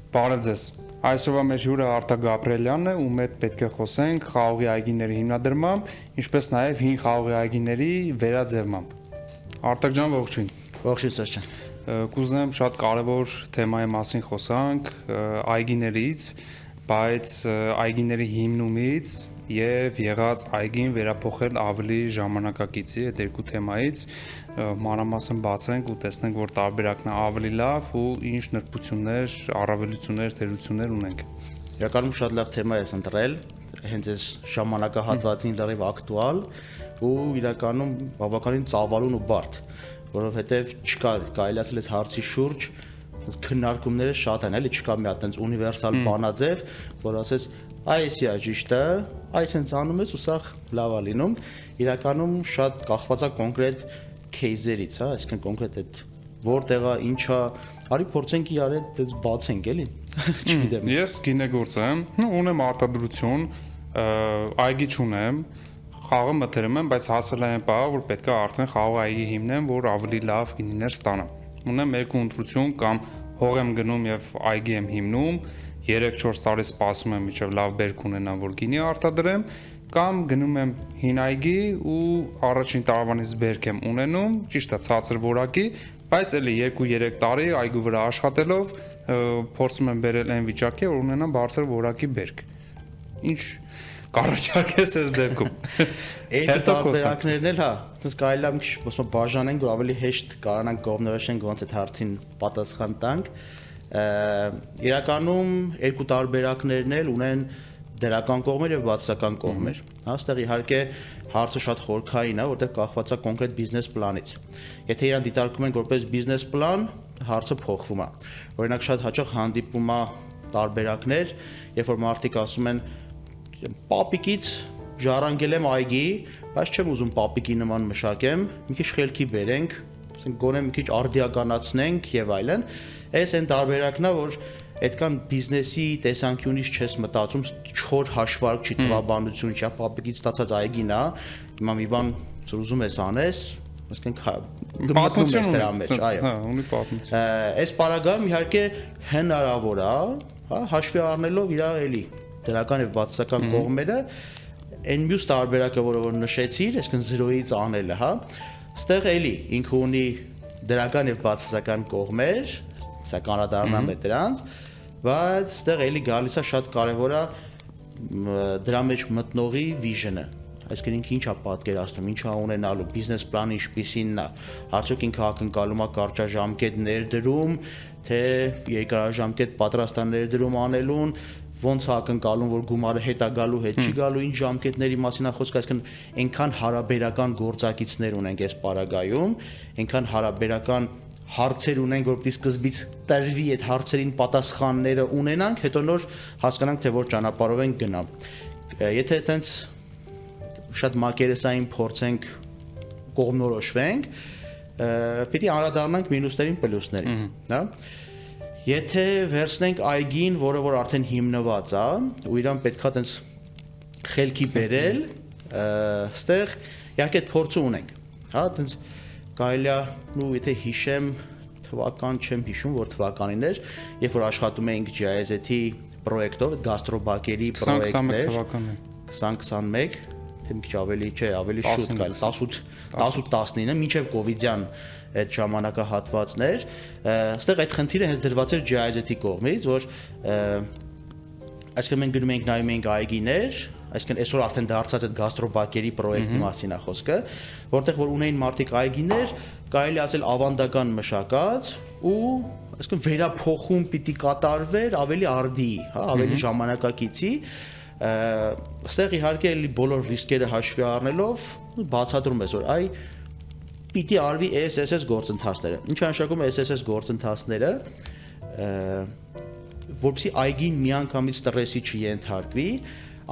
Բարև ձեզ։ Այսօրվա մեր հյուրը Արտակ Գաբրելյանն է, ում հետ պետք է խոսենք խաղողի այգիների հիմնադրմամբ, ինչպես նաև հին խաղողի այգիների վերաձևմամբ։ Արտակ ջան, ողջույն։ Ողջույն Սերժ ջան։ Կուզեմ շատ կարևոր թեմայի մասին խոսանք, այգիներից, բայց այգիների հիմնումից եւ եղած այգին վերափոխել ավելի ժամանակակիցի այդ երկու թեմայից մանրամասն բացենք ու տեսնենք, որ տարբերակն է ավելի լավ ու ինչ նրբություններ, առավելություններ, թերություններ ունենք։ Իրականում շատ լավ թեմա ես ընտրել, հենց այս ժամանակահատվածին լրիվ ակտուալ ու իրականում բավականին ծավալուն ու բարդ, որովհետև չկա կարելի ասել այս հարցի շուրջ քննարկումները շատ են, էլի չկա մի հատ այնց ունիվերսալ բանաձև, որ ասես այս է ճիշտը, այս հենց անում ես ու սա լավ է լինում, իրականում շատ կախված է կոնկրետ кейսերից, հա, այսինքն կոնկրետ այդ որտեղա ինչա, արի փորձենք իրար հետ դες բացենք, էլի։ Չգիտեմ։ Ես գինեգործ եմ, ունեմ արտադրություն, այգի չունեմ, խաղը մտերում եմ, բայց հասել եմ բա, որ պետք է արդեն խաղող այգի հիմնեմ, որ ավելի լավ գինիներ ստանամ։ Ունեմ երկու ընտրություն կամ հող եմ գնում եւ այգի եմ հիմնում, 3-4 տարի սպասում եմ մինչև լավ բերք ունենամ, որ գինի արտադրեմ, կամ գնում եմ հին այգի ու առաջին տարվանից բերք եմ ունենում, ճիշտ է, ցածր որակի, բայց էլի 2-3 տարի այգու վրա աշխատելով փորձում եմ բերել այն վիճակի, որ ունենամ բարձր որակի բերք։ Ինչ կառաջարկես այս դեպքում։ Այդ տարբերակներն էլ, հա, դες կարելի է մի քիչ ոսմա բաժանենք, որ ավելի հեշտ կարողանանք կողմնորոշենք ոնց այդ հարցին պատասխան տանք։ Իրականում երկու տարբերակներն էլ ունեն դրական կողմեր եւ բացասական կողմեր։ Հաստեղ իհարկե հարցը շատ խորքային է, որտեղ կախված է կոնկրետ բիզնես պլանից։ Եթե իրան դիտարկում ենք որպես բիզնես պլան, հարցը փոխվում է։ Օրինակ շատ հաճախ հանդիպում է տարբերակներ, երբ որ մարդիկ ասում են պապիկից ժառանգել եմ այգի, բայց չեմ ուզում պապիկի նման մշակեմ, մի քիչ խելքի բերենք, ասենք գոնե մի քիչ արդիականացնենք եւ այլն։ Այս այն տարբերակն է, որ այդքան բիզնեսի տեսանկյունից չես մտածում, չոր հաշվարկ չի, թվաբանություն չի, պապիկից ստացած այգին է, հիմա մի բան ուզում ես անես, ասենք գմտնում ես դրա մեջ, այո։ Հա, ունի պատմություն։ Այս պարագայում իհարկե հնարավոր է, հա, հաշվի առնելով իր էլի դրական եւ բացասական կողմերը, այն մյուս տարբերակը, որը որ նշեցիր, այսինքն 0-ից անելը, հա, ստեղ էլի ինքը ունի դրական եւ բացասական կողմեր, սա կանրադառնամ է դրանց, բայց ստեղ էլի գալիս է շատ կարեւոր է դրա մեջ մտնողի վիժնը, այսինքն ինքը ինչ է պատկերացնում, ինչ է ունենալու, բիզնես պլանը ինչպիսին է, արդյոք ինքը ակնկալում է կարճաժամկետ ներդրում, թե երկարաժամկետ պատրաստ է ներդրում անելուն, ոնց է ակնկալում, որ գումարը հետ է գալու, հետ չի գալու, ինչ ժամկետների մասին է խոսքը, այսինքն այնքան հարաբերական գործակիցներ ունենք այս պարագայում, այնքան հարաբերական հարցեր ունենք, որպեսզի սկզբից տրվի այդ հարցերին պատասխանները ունենանք, հետո նոր հասկանանք, թե որ ճանապարհով ենք գնա։ Եթե այտենց շատ մակերեսային փորձենք կողմնորոշվենք, պիտի անդրադառնանք մինուսներին, պլյուսներին, հա։ Եթե վերցնենք այգին, որը որ արդեն հիմնված է, ու իրան պետքա այտենց խելքի բերել, ստեղ իհարկե այդ փորձը ունենք, հա, այտենց կարելի է, ու եթե հիշեմ, թվական չեմ հիշում, որ թվականին էր, երբ որ աշխատում էինք GIZ-ի պրոյեկտով, գաստրոբակերի պրոյեկտներ, 2021, թե մի քիչ ավելի, չէ, ավելի շուտ կարելի, 18-19, մինչև կովիդյան այդ ժամանակահատվածներ, այստեղ այդ խնդիրը հենց դրված էր GIZ-ի կողմից, որ այսինքն մենք գնում ենք նայում ենք այգիներ, այսինքն այսօր արդեն դարձած այդ գաստրոբակերի պրոյեկտի մասին է խոսքը, որտեղ որ ունեին մարդիկ այգիներ, կարելի ասել ավանդական մշակած ու այսինքն վերափոխում պիտի կատարվեր ավելի արդի, հա, ավելի ժամանակակիցի, այստեղ իհարկե էլի բոլոր ռիսկերը հաշվի առնելով բացատրում ես, որ այ պիտի արվի SSS գործընթացները։ Ինչ է նշանակում SSS գործընթացները, որպեսզի այգին միանգամից ստրեսի չենթարկվի,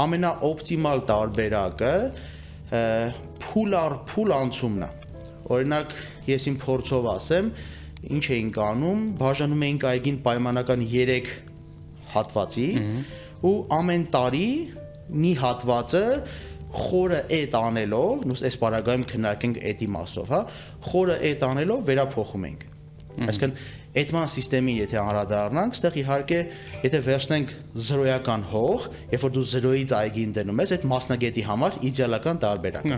ամենաօպտիմալ տարբերակը փուլ առ փուլ անցումն է։ Օրինակ, ես իմ փորձով ասեմ, ինչ էինք անում, բաժանում էինք այգին պայմանական 3 հատվածի ու ամեն տարի մի հատվածը խորը էդ անելով, նույնիսկ այս պարագայում քննարկենք էդի մասով, հա, խորը էդ անելով վերափոխում ենք։ Այսինքն այդման համակարգին եթե անդրադառնանք, այստեղ իհարկե եթե վերցնենք զրոյական հող, երբ որ դու զրոյից այգին դնում ես, այդ մասնագետի համար իդեալական տարբերակ։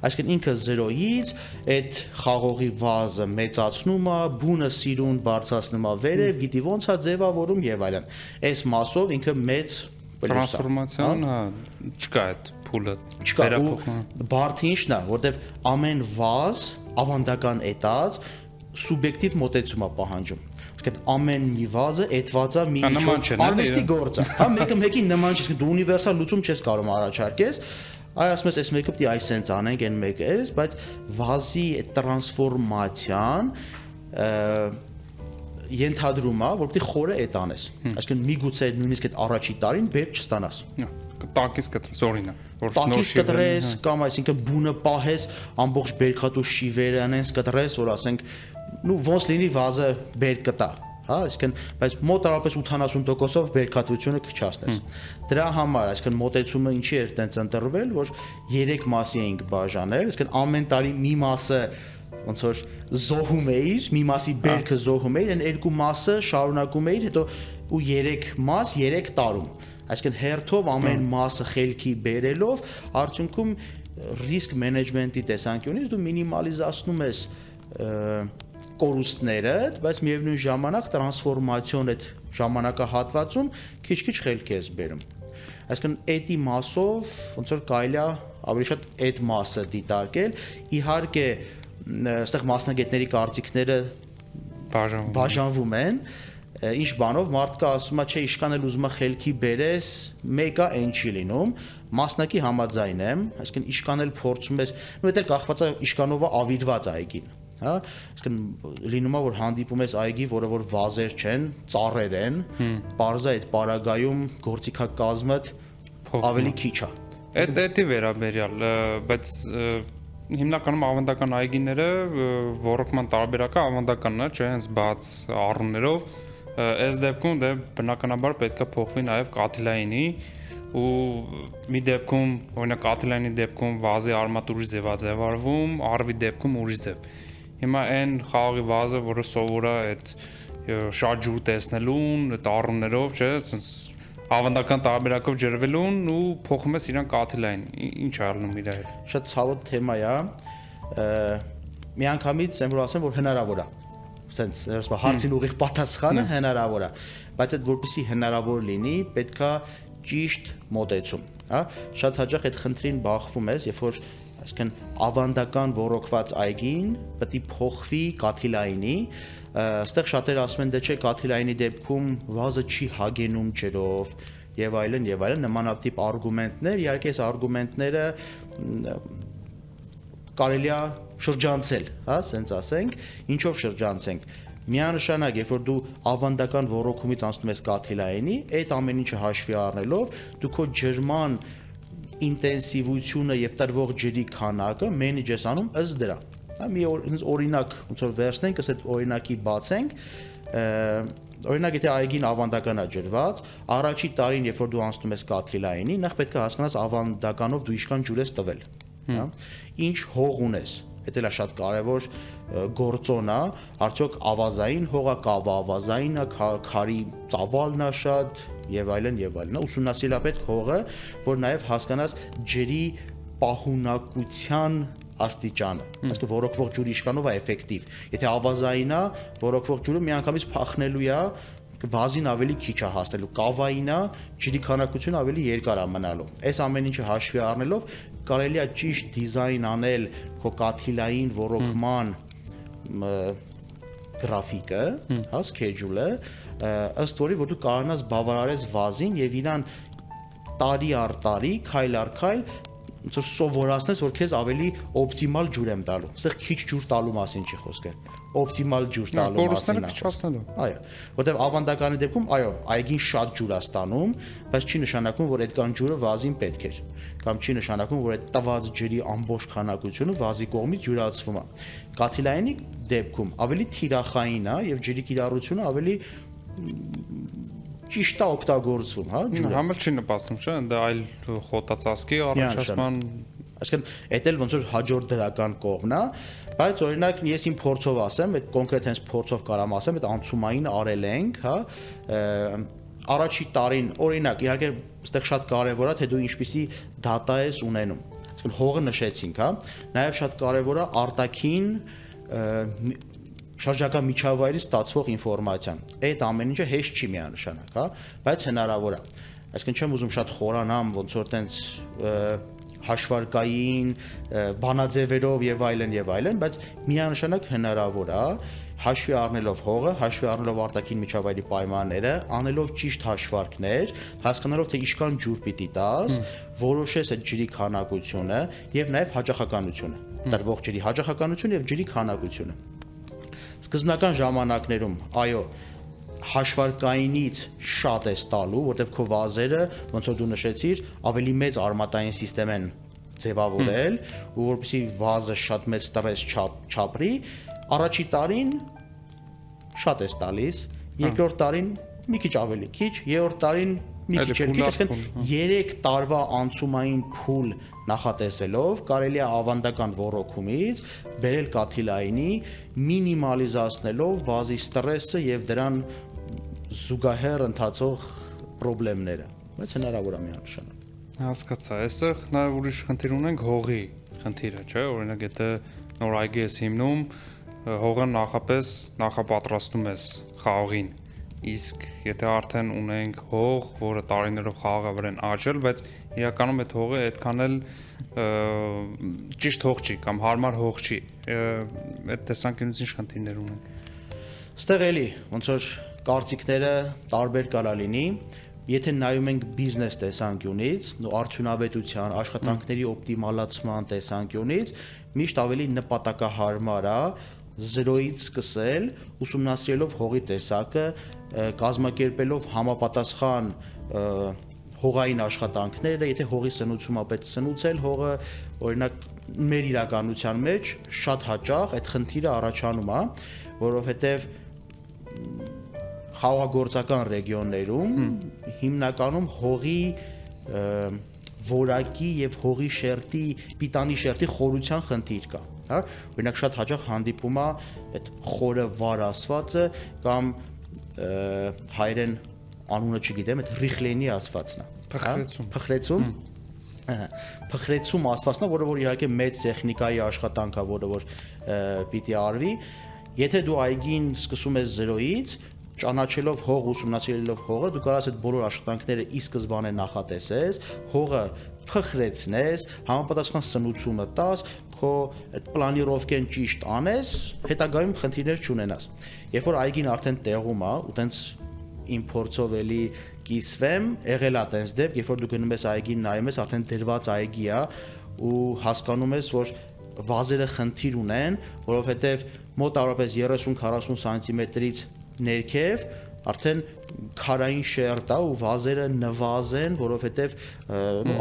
Այսինքն ինքը զրոյից այդ խաղողի վազը մեծացնում է, բունը սիրուն բարձրացնում է վերև, գիտի ոնց է ձևավորում եւ այլն։ Այս մասով ինքը մեծ տրանսֆորմացիան, չկա այդ փուլը։ Չկա, բարդ ինչն է, որտեվ ամեն վազ ավանդական էտած սուբյեկտիվ մոտեցում է պահանջում։ Այսինքն ամեն մի վազը էտվածա մի արվեստի գործ է։ Հա, մեկը մեկին նման չի, դու ունիվերսալ լուծում չես կարող առաջարկես։ Այ ասում ես, այս մեկը պիտի այս sense անենք, այն մեկը էս, բայց վազի այդ տրանսֆորմացիան ենթադրում է, որ պիտի խորը էտ անես։ Այսինքն միգուցե նույնիսկ այդ առաջի տարին բերք չստանաս։ Տակից կտրես օրինակ, որ տակից կտրես կամ այսինքն բունը պահես, ամբողջ բերքատու շիվերը անես կտրես, որ ասենք, նու ոնց լինի վազը բերք կտա, հա, այսինքն, բայց մոտարապես 80%-ով բերքատվությունը կչացնես։ Դրա համար, այսինքն մոտեցումը ինչի էր տենց ընտրվել, որ 3 մասի էինք բաժանել, այսինքն ամեն տարի մի մասը ոնց որ զոհում էիր, մի մասի բերքը զոհում էիր, այն երկու մասը շարունակում էիր, հետո ու 3 մաս 3 տարում։ Այսինքն հերթով ամեն մասը խելքի բերելով արդյունքում ռիսկ մենեջմենտի տեսանկյունից դու մինիմալիզացնում ես կորուստները, բայց միևնույն ժամանակ տրանսֆորմացիոն այդ ժամանակահատվածում քիչ-քիչ խելքի ես բերում։ Այսինքն էդի մասով ոնց որ կարելի է ավելի շատ այդ մասը դիտարկել, իհարկե այստեղ մասնագետների կարծիքները բաժանվում են, ինչ բանով մարդկա ասում է, չէ, իշքան էլ ուզում է խելքի բերես, մեկը այն չի լինում, մասնակի համաձայն եմ, այսինքն իշքան էլ փորձում ես, նույն էլ կախված է իշքանով ավիրված այգին, հա, այսինքն լինում է որ հանդիպում ես այգի, որը որ վազեր չեն, ծառեր են, բարձա այդ պարագայում գործիքակազմը ավելի քիչ է։ Դա վերաբերյալ, բայց հիմնականում ավանդական այգիները ռոռոկման տարբերակը ավանդականն է, չէ, հենց բաց առումներով, այս դեպքում դե բնականաբար պետք է փոխվի նաև կաթիլայինի ու մի դեպքում, օրինակ կաթիլայինի դեպքում վազի արմատուրի ձևավորվում, արվի դեպքում ուրիշ ձև։ Հիմա այն խաղողի վազը, որը սովոր է այդ շատ ջուր տեսնելուն, այդ առումներով, չէ, ավանդական տարբերակով ջրվելուն ու փոխում ես իրան կաթիլային, ինչ առնում իր հետ։ Շատ ցավոտ թեմա է, միանգամից եմ որ ասեմ, որ հնարավոր է, սենց հարցին ուղիղ պատասխանը հնարավոր է, բայց այդ որպեսզի հնարավոր լինի, պետքա ճիշտ մոտեցում, հա, շատ հաճախ այդ խնդրին բախվում ես, երբ որ այսինքն ավանդական ռոռոկված այգին պետք է փոխվի կաթիլայինի, այստեղ շատերը ասում են, դե չէ, կաթիլայինի դեպքում վազը չի հագենում ջրով եւ այլն, նմանատիպ արգումենտներ, իհարկե այս արգումենտները կարելի է շրջանցել, հա, ասենց ասենք, ինչով շրջանցենք։ Միանշանակ, երբ որ դու ավանդական ռոռոկումից անցնում ես կաթիլայինի, այդ ամեն ինչը հաշվի առնելով, դու քո ջրման ինտենսիվությունը եւ տրվող ջրի քանակը մենեջ ես անում ըստ դրա։ Հա, մի օրինակ ոնց որ վերցնենք, ըստ օրինակի բացենք, օրինակ եթե այգին ավանդական է ջրված, առաջի տարին երբ որ դու անցնում ես կաթիլայինի, նախ պետք է հասկանաս ավանդականով դու ինչքան ջուր ես տվել, հա, ինչ հող ունես։ Դա էլ է շատ կարևոր գործոն է, արդյոք ավազային հողը կավա ավազային է, քարի ծավալն է շատ եւ այլն, ուսումնասիրել պետք հողը, որ նաեւ հասկանաս ջրի պահունակության աստիճանը, այսինքն ռոռոկվող ջուրի իշքանով է էֆեկտիվ։ Եթե ավազային է, ռոռոկվող ջուրը միանգամից փախնելու է, վազին ավելի քիչ է հասնելու, կավային է, ջրի քանակությունը ավելի երկար է մնալու։ Այս ամեն ինչը հաշվի առնելով կարելի է ճիշտ դիզայն անել քո կաթիլային ռոռոկման գրաֆիկը, հա, schedule-ը, ըստ որի որ դու կարողանաս բավարարես վազին եւ իրան տարի առ տարի, քայլ առ քայլ ոնց որ սովորացնես, որ քեզ ավելի օպտիմալ ջուր եմ տալու։ Այստեղ քիչ ջուր տալու մասին չի խոսքը։ Օպտիմալ ջուր տալու մասին է։ Կորուստները Այո, որտեղ ավանդականի դեպքում, այո, այգին շատ ջուր է ստանում, բայց չի նշանակում, որ այդքան ջուրը վազին պետք էր, կամ չի նշանակում, որ այդ տված ջրի ամբողջ քանակությունը վազի կողմից ջուրացվում է։ Կաթիլայինի դեպքում ավելի թիրախային է եւ ջրի կիրառությունը ավելի ճիշտ է օգտագործվում, հա, ջուրը։ Համել չի նպաստում, չէ՞, դա այլ խոտածածկի առաջացման, այսինքն դա էլ ոնց որ հաջորդ դրական կողմն է, Բայց օրինակ ես իմ փորձով ասեմ, այդ կոնկրետ հենց փորձով կարամ ասեմ, այդ անցումային արել ենք, հա, առաջի տարին օրինակ իհարկե այստեղ շատ կարևոր է թե դու ինչպիսի data ես ունենում։ Այսինքն հողը նշեցինք, հա, նաև շատ կարևոր է արտաքին շրջակա միջավայրից ստացվող ինֆորմացիան։ Այդ ամեն ինչը հեշտ չի միանշանակ, հա, բայց հնարավոր է։ Այսինքն չեմ ուզում շատ խորանամ, ոնց որ տենց հաշվարկային, բանաձևերով եւ այլն, բայց միանշանակ հնարավոր է հաշվի առնելով հողը, հաշվի առնելով արտաքին միջավայրի պայմանները, անելով ճիշտ հաշվարկներ, հասկանալով թե ինչքան ջուր պիտի տաս, որոշես այդ ջրի քանակությունը եւ նաեւ հաճախականությունը, տրվող ջրի հաճախականությունը եւ ջրի քանակությունը։ Սկզբնական ժամանակներում, այո, հաշվարկայինից շատ է տալու, որտեղ քո վազերը, ոնց որ դու նշեցիր, ավելի մեծ արմատային համակարգ են ձևավորել, ու որպեսզի վազը շատ մեծ ստրես չապրի, առաջի տարին շատ է տալիս, երկրորդ տարին մի քիչ ավելի քիչ, երրորդ տարին մի քիչ էլ քիչ, այսինքն 3 տարվա անցումային փուլ նախատեսելով կարելի է ավանդական ոռոգումից բերել կաթիլայինի մինիմալիզացնելով վազի ստրեսը եւ դրան զուգահեռ ընթացող խնդիրները, բայց հնարավոր է միանշանակ։ Հասկացա, այստեղ նաև ուրիշ խնդիր ունենք հողի խնդիրը, չէ՞, օրինակ եթե նոր այգի ես հիմնում, հողը նախապես նախապատրաստում ես խաղողին, իսկ եթե արդեն ունենք հող, որը տարիներով խաղողը վրան աճել, բայց իրականում այդ հողը այդքան էլ ճիշտ հող չի կամ հարմար հող չի, այդ տեսանկյունից ինչ խնդիրներ ունենք։ Ստեղ էլի ոնց որ կարծիքները տարբեր կարա լինի, եթե նայում ենք բիզնես տեսանկյունից, ու արդյունավետության, աշխատանքների օպտիմալացման տեսանկյունից, միշտ ավելի նպատակահարմար է 0-ից սկսել, ուսումնասիրելով հողի տեսակը, կազմակերպելով համապատասխան հողային աշխատանքները, եթե հողի սնուցում է պետք սնուցել հողը, օրինակ մեր իրականության մեջ շատ հաճախ այդ խնդիրը առաջանում է, որովհետև խաղաղագործական ռեգիոններում հիմնականում հողի որակի եւ հողի շերտի, պիտանի շերտի խորության խնդիր կա, հա, օրինակ շատ հաճախ հանդիպում է այդ խորը վար ասվածը կամ հայերեն անունը չգիտեմ, այդ ռիխլենի ասվածն է, փխրեցում ասվածն է, որը որ իհարկե մեծ տեխնիկայի աշխատանք է, որը որ պիտի արվի, եթե դու այգին սկսում ես 0-ից, ճանաչելով հող, ուսումնասիրելով հողը, դու կարաս այդ բոլոր աշխատանքները ի սկզբանե նախատեսես, հողը փխրեցնես, համապատասխան սնուցումը տաս, քո այդ պլանիրովկեն ճիշտ անես, հետագայում խնդիրներ չունենաս։ Երբ որ այգին արդեն տեղում է, ու տենց իմ փորձով էլի կիսվեմ, եղել է տենց դեպք, երբ որ դու գնում ես այգին նայում ես, արդեն դրված այգի է ու հասկանում ես, որ վազերը խնդիր ունեն, որովհետև մոտավորապես 30-40 սանտիմետրից ներքև արդեն քարային շերտ է ու վազերը նվազեն, որովհետև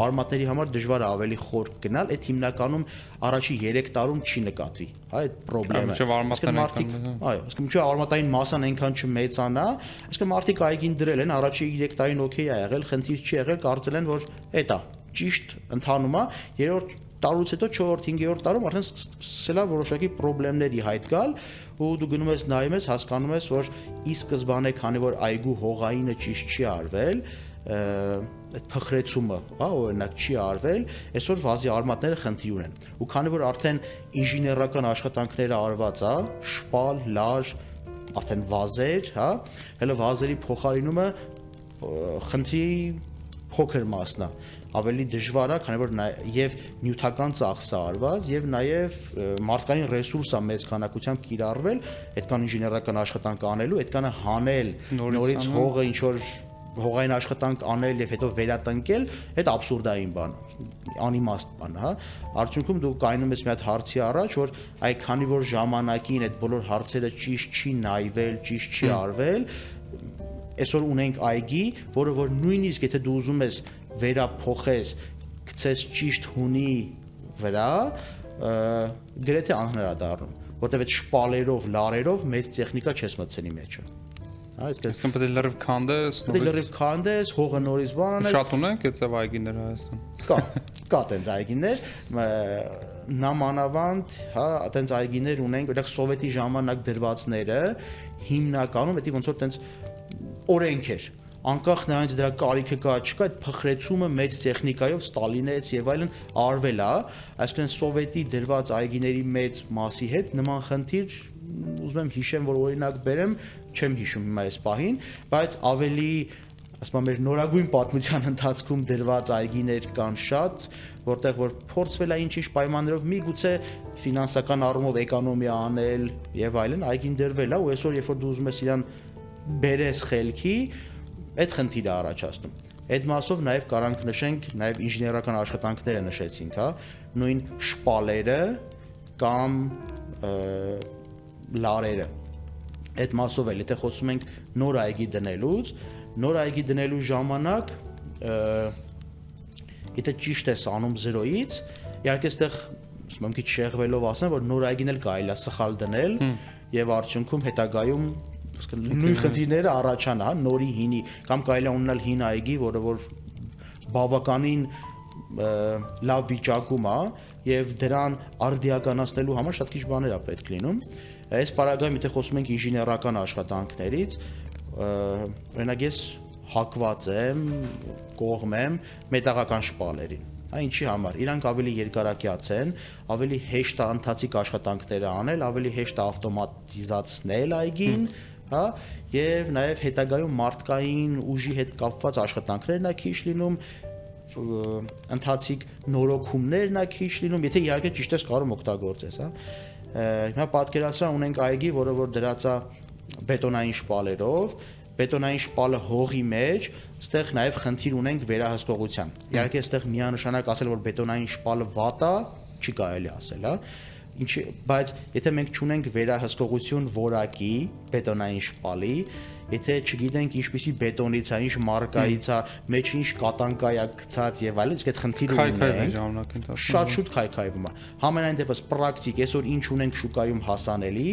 արմատների համար դժվար է ավելի խոր գնալ, այդ հիմնականում առաջի 3 տարում չի նկատվի, հա, այդ խնդրեմը։ Այո, իսկ մինչև արմատային մասան այնքան չմեծանա, այսինքն մարդիկ այգին դրել են, առաջի 3 տարին օքեյ է եղել, խնդիր չի եղել, կարծել են, որ էդ է, ճիշտ ընթանում է, երրորդ տարուց հետո 4-րդ, 5-րդ տարում արդեն սկսել է որոշակի խնդիրների հայտ գալ ու դու գնում ես նայում ես, հասկանում ես, որ ի սկզբանե, քանի որ այգու հողայինը ճիշտ չի արվել, այդ փխրեցումը, հա, օրինակ չի արվել, այսօր վազի արմատները խնդիր ունեն։ Ու քանի որ արդեն ինժեներական աշխատանքները արված է, շպալ, լար, արդեն վազեր, հա, հələ վազերի փոխարինումը խնդրի փոքր մասն է, ավելի դժվար է, քանի որ եւ նյութական ծախս է արված եւ նաեւ մարդկային ռեսուրս է մեծ քանակությամբ կիրառվել, այդքան ինժեներական աշխատանք անելու, այդքանը հանել, նորից հողը ինչ որ հողային աշխատանք անել եւ հետո վերատնկել, այդ աբսուրդային բան է, անիմաստ բան է, հա։ Արդյունքում դու կայնում ես մի հատ հարցի առաջ, որ այ քանի որ ժամանակին այդ բոլոր հարցերը ճիշտ չի նայվել, ճիշտ չի արվել, այսօր ունենք այգի, որը որ նույնիսկ եթե դու ուզում ես վերափոխես, գցես ճիշտ հունի վրա, գրեթե անհնարադառնում, որտեղ այդ շպալերով, լարերով մեծ տեխնիկա չես մտցնի մեջը։ Այսինքն պետք է լրիվ քանդես, հողը նորից բան անես։ Շատ ունենք այդ այգիներ Հայաստանում։ Կա, կա տենց այգիներ, նամանավանդ, հա, տենց այգիներ ունենք, օրինակ սովետի ժամանակ դրվածները հիմնականում դա ոնց որ տենց օրենք էր, անկախ նրանից դրա կարիքը կա չկա, այդ փխրեցումը մեծ տեխնիկայով Ստալինից եւ այլն արվել է, այսինքն սովետի դրված այգիների մեծ մասի հետ նման խնդիր ուզում եմ հիշեմ, որ օրինակ բերեմ, չեմ հիշում հիմա այս պահին, բայց ավելի ասում եմ մեր նորագույն պատմության ընթացքում դրված այգիներ կան շատ, որտեղ որ փորձվել է ինչ-ինչ պայմաններով միգուցե ֆինանսական առումով էկոնոմիա անել եւ այլն, այգին դրվել է ու այսօր երբ որ դու ուզում ես իրան բերես խելքի, այդ խնդիրը առաջացնում։ Այդ մասով նաև կարանք նշենք, նաև ինժեներական աշխատանքները նշեցինք, հա, նույն շպալերը կամ լարերը։ Այդ մասով էլ, եթե խոսում ենք նոր այգի դնելուց, նոր այգի դնելու ժամանակ, եթե ճիշտ ես անում 0-ից, իհարկե այստեղ մի քիչ շեղվելով ասեմ, որ նոր այգին էլ կարելի է սխալ դնել եւ արդյունքում հետագայում նույն խնդիրները առաջանա, հա, նորի հինի կամ կարելի է ունենալ հին այգի, որը որ բավականին լավ վիճակում է եւ դրան արդիականացնելու համար շատ քիչ բաներ է պետք լինում։ Այս պարագայում եթե խոսում ենք ինժեներական աշխատանքներից, օրինակ ես հակված եմ, կողմ եմ մետաղական շպալերին։ Այն ինչի համար, իրանք ավելի երկարակյաց են, ավելի հեշտ է ընթացիկ աշխատանքները անել, ավելի հեշտ է ավտոմատիզացնել այգին, հա, եւ նաեւ հետագայում մարդկային ուժի հետ կապված աշխատանքներն է քիչ լինում, ընթացիկ նորոգումներն է քիչ լինում, եթե իհարկե ճիշտ ես կարող օգտագործես, հա։ Հիմա պատկերացրա ունենք այգի, որը որ դրած է բետոնային շպալերով, բետոնային շպալը հողի մեջ, այստեղ նաև խնդիր ունենք վերահսկողության։ Իհարկե այստեղ միանշանակ ասել որ բետոնային շպալը վատ է, չի կարելի ասել, հա։ Ինչի, բայց եթե մենք չունենք վերահսկողություն որակի բետոնային շպալի, եթե չգիտենք ինչպիսի բետոնից է, ինչ մարկայից է, մեջ ինչ կատանկա է գցած եւ այլն, իսկ այդ խնդիրը ունենք, շատ շուտ քայքայվում է։ Համենայն դեպս պրակտիկ այսօր ինչ ունենք շուկայում հասանելի,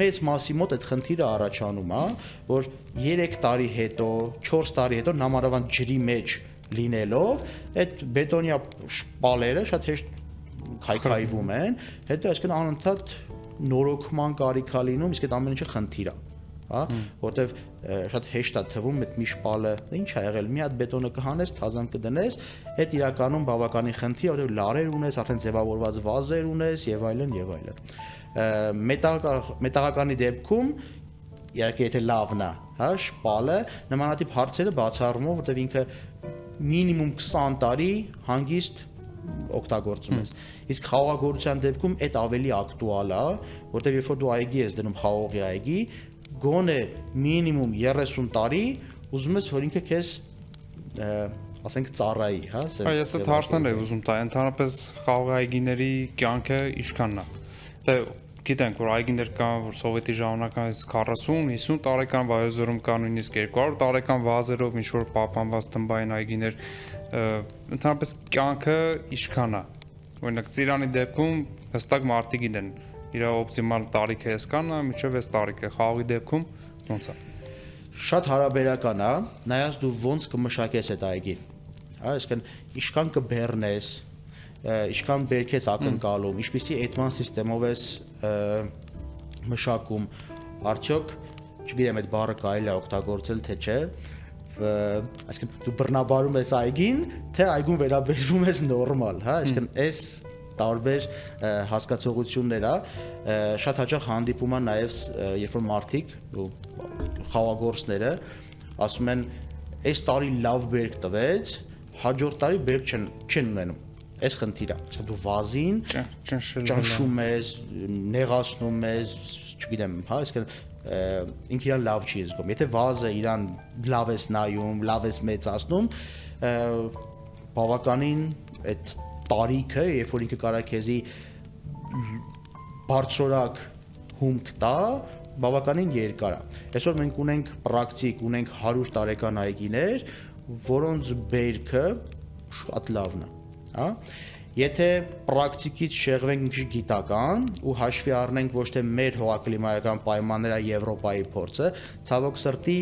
մեծ մասի մոտ այդ խնդիրը առաջանում է, որ 3 տարի հետո, 4 տարի հետո նամանավանդ ջրի մեջ լինելով, այդ բետոնյա շպալերը շատ հեշտ քայքայվում են, հետո այսինքն անընդհատ նորոգման կարիք է լինում, իսկ այդ ամեն ինչը խնդիր է, հա, որտեվ շատ հեշտ է թվում այդ մի շպալը, ինչ ա եղել, մի հատ բետոնը կհանես, թազան կդնես, այդ իրականում բավականին խնդիր է, որտեվ լարեր ունես, արդեն ձևավորված վազեր ունես եւ այլն եւ այլն։ Մետաղականի դեպքում իհարկե եթե լավն է, հա, շպալը նմանատիպ հարցերը բացառվում, որտեվ ինքը մինիմում 20 տարի հանգիստ օգտագործում ես։ Իսկ խաղողագործության դեպքում այդ ավելի ակտուալ է, որտեղ երբ որ դու այգի ես դնում խաղողի այգի, գոնե մինիմում 30 տարի ուզում ես որ ինքը քեզ ասենք ծառայի, հա, sense։ Այս այդ հարցն է ուզում տա, ընդհանրապես խաղողի այգիների կյանքը ինչքանն է։ Դե գիտենք որ այգիներ կան, որ սովետի ժամանակից 40-50 տարեկան վայոզորում կան նույնիսկ 200 տարեկան վազերով ինչ որ պահպանված տնբային այգիներ, ընդհանրապես կյանքը ինչքան է։ Օրինակ ծիրանի դեպքում հստակ մարդիկ գիտեն, իր օպտիմալ տարիքը այսքան է, մինչև այս տարիքը, խաղողի դեպքում ոնց է։ Շատ հարաբերական է, նայած դու ոնց կմշակես այդ այգին։ Հա, այսինքն ինչքան կբեռնես, ինչքան բերքես ակնկալում, ինչպիսի էդման սիստեմով ես մշակում, արդյոք, չգիտեմ այդ բառը կարելի է օգտագործել թե չէ, այսինքն դու բռնաբարում ես այգին, թե այգուն վերաբերվում ես նորմալ, հա, այսինքն այս տարբեր հասկացողություններ է, շատ հաճախ հանդիպում է նաև երբ որ մարդիկ խաղողագործները ասում են, այս տարի լավ բերք տվեց, հաջորդ տարի բերք չեն ունենում։ Այս խնդիրը, ասես դու վազին ճնշում ես, նեղացնում ես, չգիտեմ, հա, այսինքն ինքը իրան լավ չի զգում։ Եթե վազը իրան լավ ես նայում, լավ ես մեծացնում, բավականին այդ տարիքը, երբ որ ինքը կարա քեզի բարձրորակ հումք տա, բավականին երկար է։ Այսօր մենք ունենք պրակտիկ, ունենք 100 տարեկան այգիներ, որոնց բերքը շատ լավն է, հա։ Եթե պրակտիկից շեղվենք մի քիչ գիտական ու հաշվի առնենք ոչ թե մեր հողակլիմայական պայմանները Եվրոպայի փորձը, ցավոք սրտի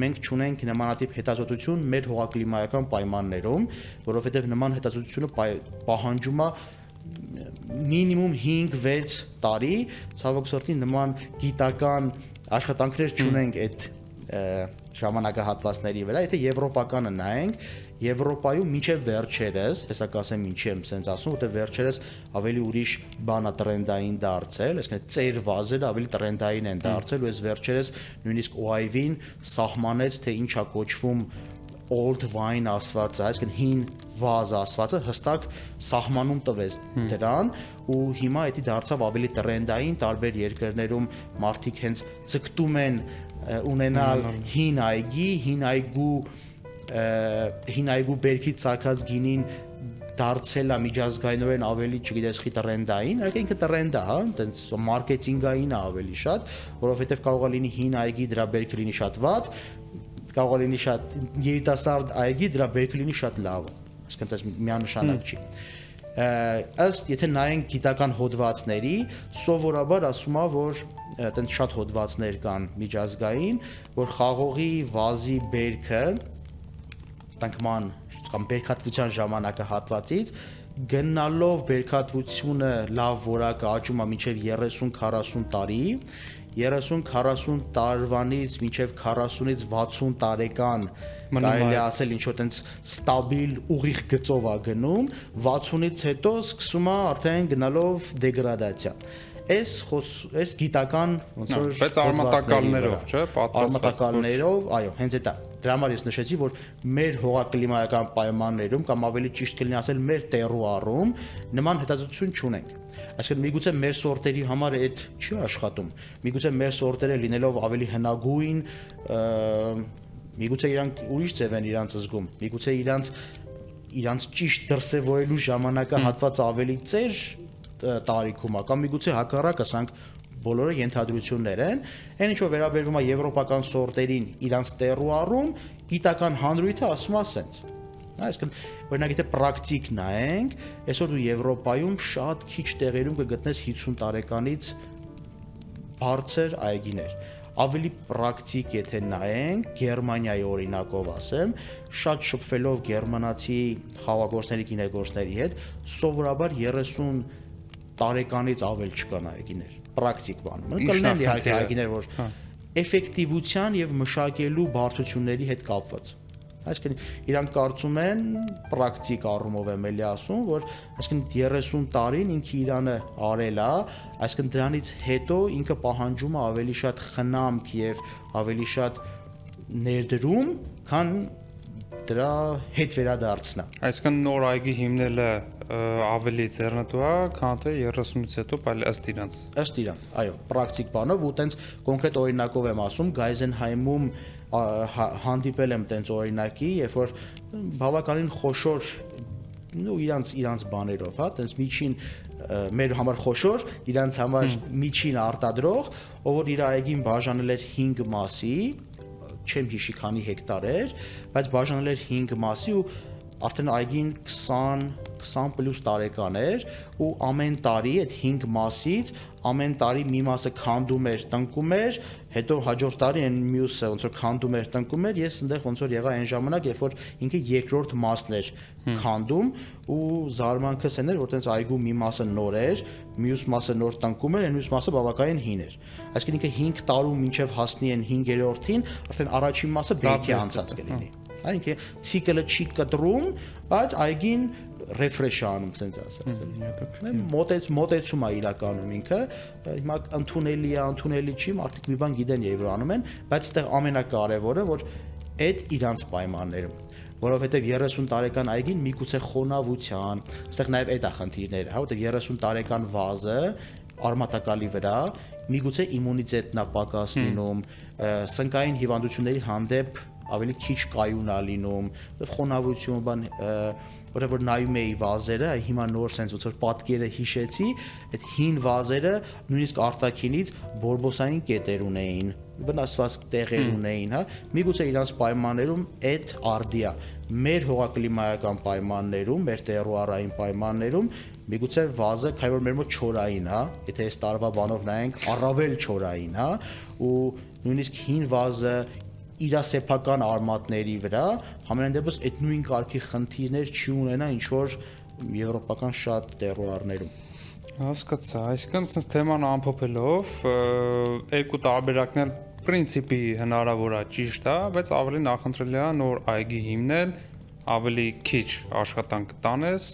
մենք չունենք նմանատիպ հետազոտություն մեր հողակլիմայական պայմաններում, որովհետև նման հետազոտությունը պահանջում է մինիմում 5-6 տարի, ցավոք սրտի նման գիտական աշխատանքներ չունենք այդ ժամանակահատվածների վրա, եթե եվրոպականը նայենք, Եվրոպայում մինչև վերջերս, հեսա կասեմ ինչի եմ սենց ասում, որտեղ վերջերս ավելի ուրիշ բանա տրենդային դարձել, այսինքն ծեր վազերը ավելի տրենդային են դարձել, ու այս վերջերս նույնիսկ OIV-ին սահմանեց, թե ինչ է կոչվում old wine ասվածը, այսինքն հին վազ ասվածը հստակ սահմանում տվեց դրան ու հիմա դա դարձավ ավելի տրենդային տարբեր երկրներում մարդիկ հենց ձգտում են ունենալ հին այգու բերքից ցարկած գինին դարձել է միջազգայինորեն ավելի, չգիտես, խի տրենդային, այլ ինքը տրենդ է, հա, այտենց մարքեթինգային է ավելի շատ, որովհետև կարող է լինի հին այգի դրա բերքը լինի շատ վատ, կարող է լինի շատ երիտասարդ այգի դրա բերքը լինի շատ լավ, այսինքն դա միանշանակ չի։ Ըստ եթե նայենք գիտական հոդվածների, սովորաբար ասում է, որ այտենց շատ հոդվածներ կան միջազգային, որ խաղողի վազի բերքը տանկման կամ բերքատվության ժամանակահատվածից գնալով բերքատվությունը լավ որակը աճում է մինչև 30-40 տարի, 30-40 տարվանից մինչև 40-ից 60 տարեկան կարելի է ասել ինչ որ տենց ստաբիլ ուղիղ գծով է գնում, 60-ից հետո սկսում է արդեն գնալով դեգրադացիա։ Այս գիտական ոնց որ բայց արմատակալներով, չէ՞, արմատակալներով, այո, հենց դա։ Դրա համար ես նշեցի, որ մեր հողակլիմայական պայմաններում կամ ավելի ճիշտ կլինի ասել մեր տերուարում նման հետազոտություն չունենք։ Այսինքն միգուցե մեր սորտերի համար այդ չի աշխատում։ Միգուցե մեր սորտերը լինելով ավելի հնագույն, միգուցե իրանք ուրիշ ձև են իրանց զգում, միգուցե իրանց ճիշտ դրսևորելու ժամանակահատվածը ավելի ծեր տարիքում է, կամ միգուցե հակառակը, ասենք բոլորը ենթադրություններ են, այն ինչ որ վերաբերվում է եվրոպական սորտերին իրանց տերուարում, գիտական հանրույթը ասում է ասենց։ Այսինքն, օրինակ եթե պրակտիկ նայենք, այսօր դու Եվրոպայում շատ քիչ տեղերում կգտնես 50 տարեկանից բարձր այգիներ։ Ավելի պրակտիկ եթե նայենք, Գերմանիայի օրինակով ասեմ, շատ շփվելով գերմանացի խաղաղագործների, գինեգործների հետ, սովորաբար 30 տարեկանից ավել չկան այգիներ, պրակտիկ բան։ Կլինեն իհարկե այգիներ, որ էֆեկտիվության եւ մշակելու բարդությունների հետ կապված։ Այսինքն իրանք կարծում են պրակտիկ առումով եմ էլի ասում, որ այսինքն 30 տարին ինքը Իրանը արել է, այսինքն դրանից հետո ինքը պահանջում է ավելի շատ խնամք եւ ավելի շատ ներդրում, քան դրա հետ վերադարձնա։ Այսինքն նոր այգի հիմնելը ավելի ձեռնտու է, քան թե 30-ից հետո, այլ ըստ իրանց։ Ըստ իրանց, այո, պրակտիկ բանով ու տենց կոնկրետ օրինակով եմ ասում, Գայզենհայմում հանդիպել եմ տենց օրինակի, երբ որ բավականին խոշոր ու իրանց բաներով, հա, տենց միջին մեր համար խոշոր, իրանց համար միջին արտադրող, ով որ իր այգին բաժանել էր 5 մասի, չեմ հիշի քանի հեկտար էր, բայց բաժանել էր 5 մասի ու արդեն այգին 20 պլյուս տարեկան էր ու ամեն տարի այդ 5 մասից ամեն տարի մի մասը քանդում էր, տնկում էր, հետո հաջորդ տարի այն մյուսը ոնց որ քանդում էր, տնկում էր, ես այնտեղ ոնց որ եղա այն ժամանակ, երբ որ ինքը երկրորդ մասն էր քանդում ու զարմանքս այն էր, որ տենց այգու մի մասը նոր էր, մյուս մասը նոր տնկում էր, այն մյուս մասը բավականին հին էր։ Այսինքն ինքը 5 տարում մինչև հասնի այն 5-րդին, արդեն առաջին մասը բերքի անցած կլինի։ Այնինքն ցիկլը չի կտրում, բայց այգին refresh անում, ասենց ասած։ Մոտեցում է իրականում ինքը, հիմա ընդունելի չի, մարդիկ մի բան գիտեն եւ անում են, բայց այդտեղ ամենակարևորը, որ այդ իրանց պայմաններում, որովհետեւ 30 տարեկան այգին միգուցե խոնավության, այստեղ նաեւ այդ է խնդիրները, հա, որտեղ 30 տարեկան վազը արմատակալի վրա միգուցե իմունիտետն է պակաս լինում, սնկային հիվանդությունների հանդեպ ավելի քիչ կայուն է լինում, խոնավություն բան որ նայում էի վազերը, հիմա նոր sense ոնց որ պատկերը հիշեցի, այդ հին վազերը նույնիսկ արտաքինից բորբոսային կետեր ունեին, վնասված տեղեր ունեին, հա։ Միգուցե իրանց պայմաններում այդ արդիա մեր հողակլիմայական պայմաններում, մեր տերուարային պայմաններում միգուցե վազը քանի որ մեր մոտ չորային, հա, եթե այս տարվա բանով նայենք, առավել չորային, հա, ու նույնիսկ հին վազը իր սեփական արմատների վրա համենայն դեպս այդ նույն կարգի խնդիրներ չի ունենա ինչ որ եվրոպական շատ տերուարներում։ Հասկացա, այսինքն sense թեման ամփոփելով երկու տարբերակն էլ պրինցիպի հնարավոր է, ճիշտ է, բայց ավելի նախընտրելի է նոր այգի հիմնել, ավելի քիչ աշխատանք տանես,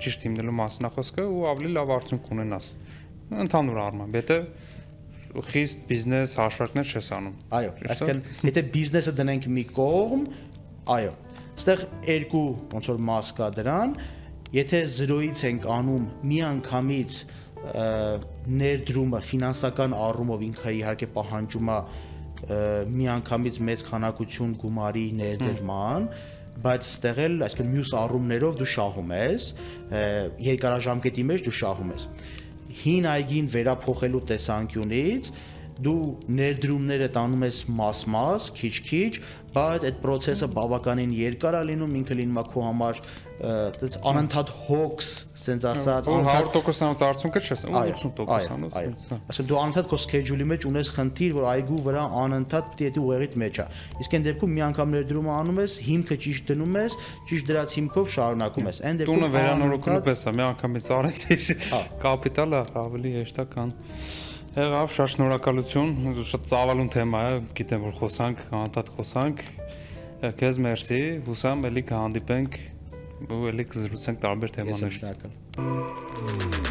ճիշտ հիմնելու մասին է խոսքը ու ավելի լավ արդյունք ունենաս։ Ընդհանուր առմամբ, եթե խիստ բիզնես հաշվարկներ չես անում։ Այո, այսինքն եթե բիզնեսը դնենք մի կողմ, այո, այստեղ երկու ոնց որ մաս կա դրան, եթե 0-ից ենք անում միանգամից ներդրումը ֆինանսական առումով ինքը իհարկե պահանջում է միանգամից մեծ քանակություն գումարի ներդրման, բայց ստեղ էլ այսինքն մյուս առումներով դու շահում ես, երկարաժամկետի մեջ դու շահում ես։ Հին այգին վերափոխելու տեսանկյունից դու ներդրումները տանում ես մաս-մաս, քիչ-քիչ, բայց այդ process-ը բավականին երկար է լինում, ինքը լինում է քո համար այդպես անընդհատ հոգս, ասենց ասած, 100%-անոց արդյունքը չես, 80%-անոց։ Այսինքն դու անընդհատ քո schedule-ի մեջ ունես խնդիր, որ այգու վրա անընդհատ դիտի ուղեղիդ մեջ է։ Իսկ այն դեպքում մի անգամ ներդրումը անում ես, հիմքը ճիշտ դնում ես, ճիշտ դրած հիմքով շարունակում ես։ Այն դեպքում տունը վերանորոգելու պես է, մի անգամից արեցի, կապիտալը ավելի հեշտ է կան։ Եղավ, շատ շնորհակալություն, շատ ծավալուն թեմա է, գիտեմ որ խոսանք, անընդհատ խոսանք։ Քեզ մերսի, հուսամ էլի կհանդիպենք ու էլի կզրուցենք տարբեր թեմաներից։ Ես շնորհակալ։